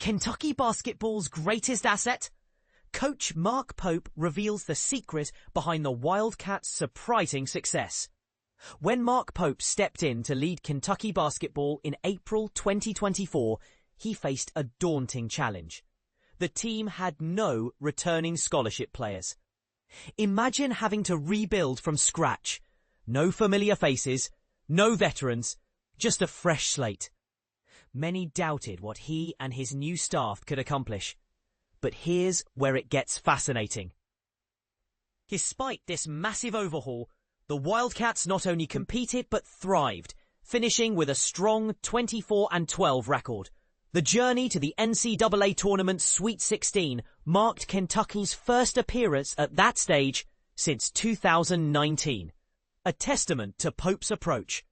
Kentucky basketball's greatest asset? Coach Mark Pope reveals the secret behind the Wildcats' surprising success. When Mark Pope stepped in to lead Kentucky basketball in April 2024, he faced a daunting challenge. The team had no returning scholarship players. Imagine having to rebuild from scratch. No familiar faces, no veterans, just a fresh slate. Many doubted what he and his new staff could accomplish. But here's where it gets fascinating. Despite this massive overhaul, the Wildcats not only competed but thrived, finishing with a strong 24-12 record. The journey to the NCAA Tournament Sweet 16 marked Kentucky's first appearance at that stage since 2019. A testament to Pope's approach.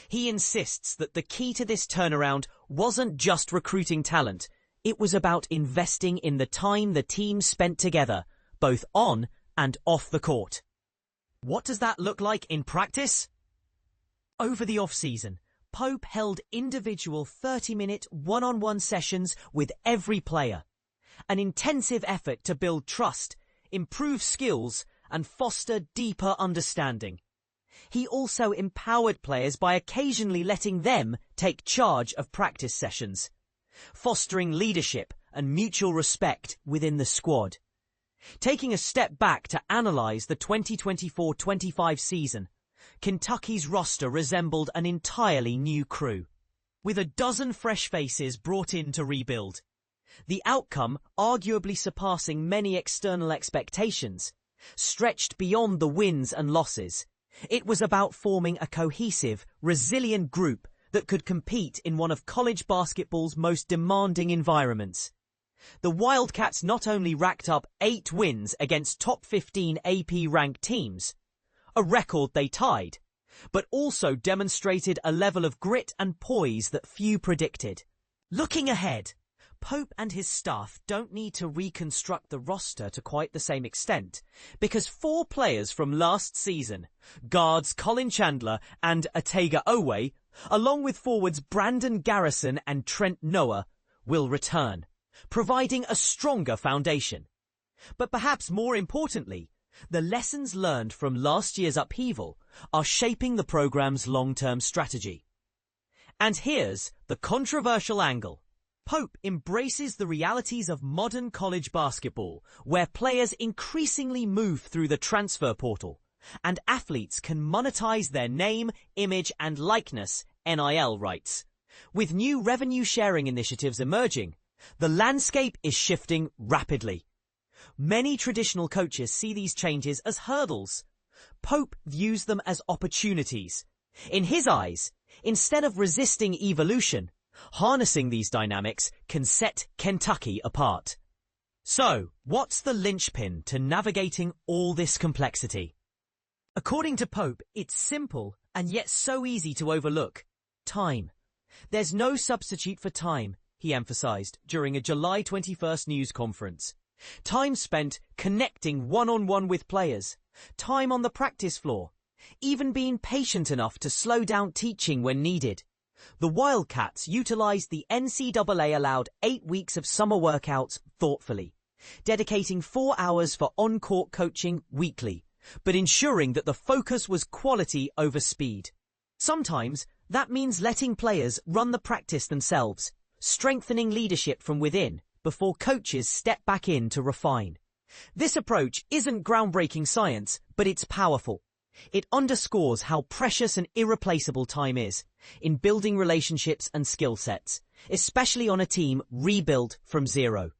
He insists that the key to this turnaround wasn't just recruiting talent. It was about investing in the time the team spent together, both on and off the court. What does that look like in practice? Over the off-season, Pope held individual 30-minute one-on-one sessions with every player. An intensive effort to build trust, improve skills, and foster deeper understanding. He also empowered players by occasionally letting them take charge of practice sessions, fostering leadership and mutual respect within the squad. Taking a step back to analyze the 2024-25 season, Kentucky's roster resembled an entirely new crew, with a dozen fresh faces brought in to rebuild. The outcome arguably surpassing many external expectations, stretched beyond the wins and losses. It was about forming a cohesive, resilient group that could compete in one of college basketball's most demanding environments. The Wildcats not only racked up 8 wins against top 15 AP-ranked teams, a record they tied, but also demonstrated a level of grit and poise that few predicted. Looking ahead, Pope and his staff don't need to reconstruct the roster to quite the same extent, because 4 players from last season, guards Colin Chandler and Otega Owe, along with forwards Brandon Garrison and Trent Noah, will return, providing a stronger foundation. But perhaps more importantly, the lessons learned from last year's upheaval are shaping the program's long-term strategy. And here's the controversial angle. Pope embraces the realities of modern college basketball, where players increasingly move through the transfer portal, and athletes can monetize their name, image, and likeness, NIL rights. With new revenue-sharing initiatives emerging, the landscape is shifting rapidly. Many traditional coaches see these changes as hurdles. Pope views them as opportunities. In his eyes, instead of resisting evolution, harnessing these dynamics can set Kentucky apart. So, what's the linchpin to navigating all this complexity? According to Pope, it's simple and yet so easy to overlook. Time. There's no substitute for time, he emphasized during a July 21st news conference. Time spent connecting one-on-one with players, time on the practice floor, even being patient enough to slow down teaching when needed. The Wildcats utilized the NCAA-allowed 8 weeks of summer workouts thoughtfully, dedicating 4 hours for on-court coaching weekly, but ensuring that the focus was quality over speed. Sometimes that means letting players run the practice themselves, strengthening leadership from within before coaches step back in to refine. This approach isn't groundbreaking science, but it's powerful. It underscores how precious and irreplaceable time is in building relationships and skill sets, especially on a team rebuilt from zero.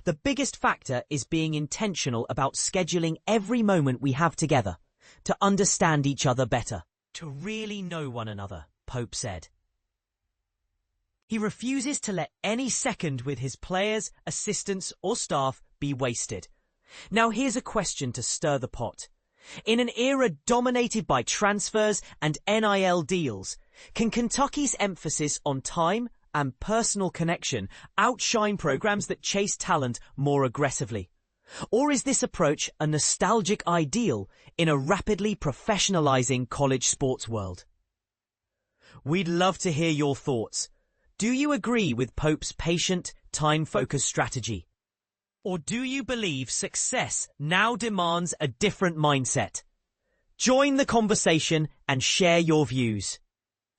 The biggest factor is being intentional about scheduling every moment we have together to understand each other better, to really know one another, Pope said. He refuses to let any second with his players, assistants, or staff be wasted. Now here's a question to stir the pot. In an era dominated by transfers and NIL deals, can Kentucky's emphasis on time and personal connection outshine programs that chase talent more aggressively? Or is this approach a nostalgic ideal in a rapidly professionalizing college sports world? We'd love to hear your thoughts. Do you agree with Pope's patient, time-focused strategy? Or do you believe success now demands a different mindset? Join the conversation and share your views.